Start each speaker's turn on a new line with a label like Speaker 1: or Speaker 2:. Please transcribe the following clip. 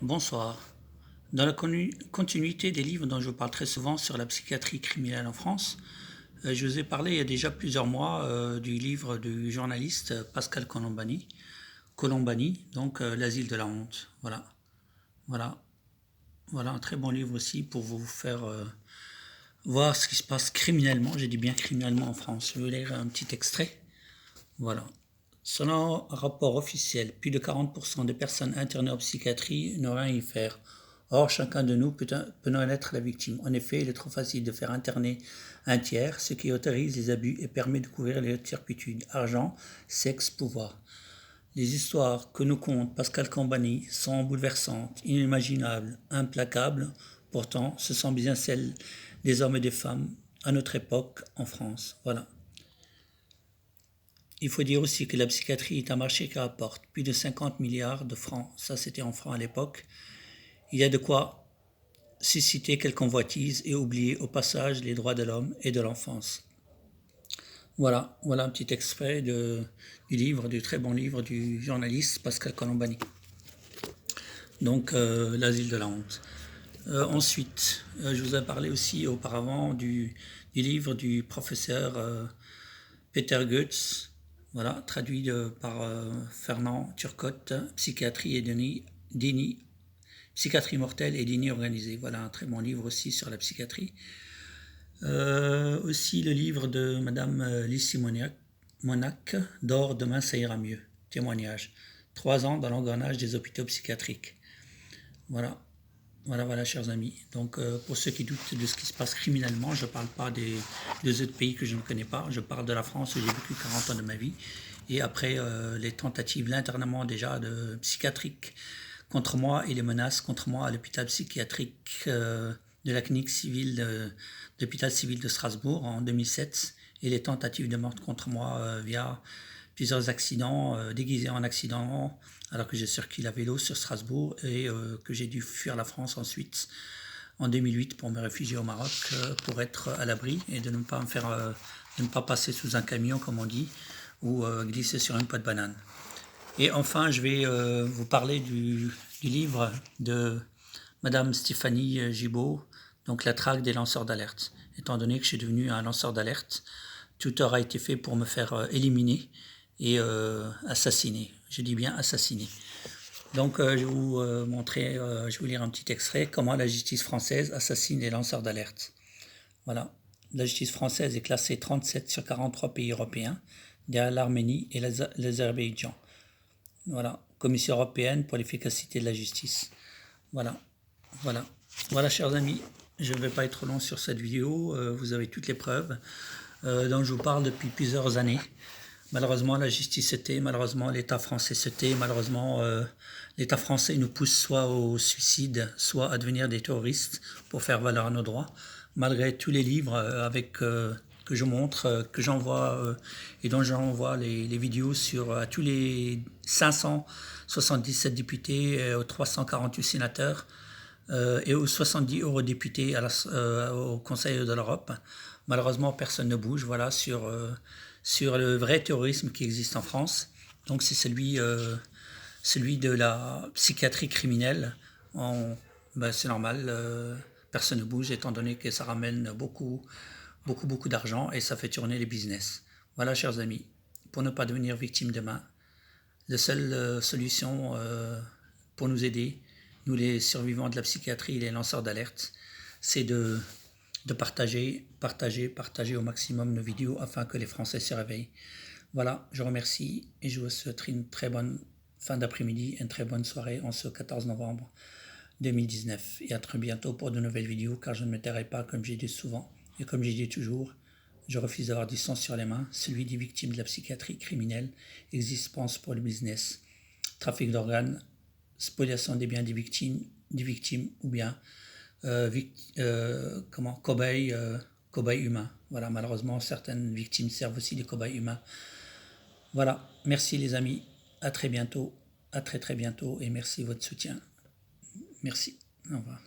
Speaker 1: Bonsoir. Dans la continuité des livres dont je parle très souvent sur la psychiatrie criminelle en France, je vous ai parlé il y a déjà plusieurs mois du livre du journaliste Pascal Colombani, donc L'asile de la honte. Voilà, voilà un très bon livre aussi pour vous faire voir ce qui se passe criminellement. J'ai dit bien criminellement en France. Je vais lire un petit extrait. Voilà. Selon un rapport officiel, plus de 40% des personnes internées en psychiatrie n'ont rien à y faire. Or, chacun de nous peut en être la victime. En effet, il est trop facile de faire interner un tiers, ce qui autorise les abus et permet de couvrir les turpitudes, argent, sexe, pouvoir. Les histoires que nous conte Pascal Cambani sont bouleversantes, inimaginables, implacables. Pourtant, ce sont bien celles des hommes et des femmes à notre époque en France. Voilà. Il faut dire aussi que la psychiatrie est un marché qui rapporte plus de 50 milliards de francs. Ça, c'était en francs à l'époque. Il y a de quoi susciter quelques convoitises et oublier au passage les droits de l'homme et de l'enfance. Voilà un petit extrait du très bon livre du journaliste Pascal Colombani. Donc, l'asile de la honte. Ensuite, je vous ai parlé aussi auparavant du livre du professeur Peter Goetz, voilà, traduit par Fernand Turcotte, Psychiatrie et déni, Psychiatrie mortelle et déni organisé. Voilà un très bon livre aussi sur la psychiatrie. Aussi le livre de Madame Lucie Monac, Dors, demain ça ira mieux. Témoignage. 3 ans dans l'engrenage des hôpitaux psychiatriques. Voilà. Voilà, chers amis. Donc, pour ceux qui doutent de ce qui se passe criminellement, je ne parle pas des autres pays que je ne connais pas. Je parle de la France où j'ai vécu 40 ans de ma vie. Et après les tentatives, l'internement déjà psychiatrique contre moi et les menaces contre moi à l'hôpital psychiatrique de la clinique civile de l'hôpital civil de Strasbourg en 2007 et les tentatives de meurtre contre moi via plusieurs accidents déguisés en accidents alors que j'ai circulé à vélo sur Strasbourg et que j'ai dû fuir la France ensuite en 2008 pour me réfugier au Maroc pour être à l'abri et de ne pas de ne pas passer sous un camion comme on dit ou glisser sur une poêle de banane. Et enfin, je vais vous parler du livre de Madame Stéphanie Gibault, donc La traque des lanceurs d'alerte. Étant donné que je suis devenu un lanceur d'alerte, tout aura été fait pour me faire éliminer et assassiner. Je dis bien assassiner. Donc je vais vous je vais vous lire un petit extrait, comment la justice française assassine les lanceurs d'alerte. Voilà. La justice française est classée 37 sur 43 pays européens, derrière l'Arménie et l'Azerbaïdjan. Voilà. Commission européenne pour l'efficacité de la justice. Voilà. Voilà, chers amis. Je ne vais pas être long sur cette vidéo. Vous avez toutes les preuves dont je vous parle depuis plusieurs années. Malheureusement, la justice se tait, malheureusement, l'État français se tait, malheureusement, l'État français nous pousse soit au suicide, soit à devenir des terroristes pour faire valoir nos droits, malgré tous les livres que je montre, que j'envoie et dont j'envoie les vidéos à tous les 577 députés et aux 348 sénateurs et aux 70 eurodéputés au Conseil de l'Europe. Malheureusement, personne ne bouge sur le vrai terrorisme qui existe en France. Donc c'est celui de la psychiatrie criminelle. C'est normal, personne ne bouge étant donné que ça ramène beaucoup d'argent et ça fait tourner les business. Voilà, chers amis, pour ne pas devenir victime demain, la seule solution pour nous aider, nous les survivants de la psychiatrie et les lanceurs d'alerte, c'est de partager au maximum nos vidéos afin que les Français se réveillent. Voilà, je remercie et je vous souhaite une très bonne fin d'après-midi, une très bonne soirée en ce 14 novembre 2019 et à très bientôt pour de nouvelles vidéos car je ne me tairai pas comme j'ai dit souvent et comme j'ai dit toujours. Je refuse d'avoir du sang sur les mains. Celui des victimes de la psychiatrie criminelle existe, pense, pour le business. Trafic d'organes, spoliation des biens des victimes ou bien cobayes humains. Voilà, malheureusement, certaines victimes servent aussi des cobayes humains. Voilà, merci les amis. À très bientôt. À très bientôt et merci de votre soutien. Merci. Au revoir.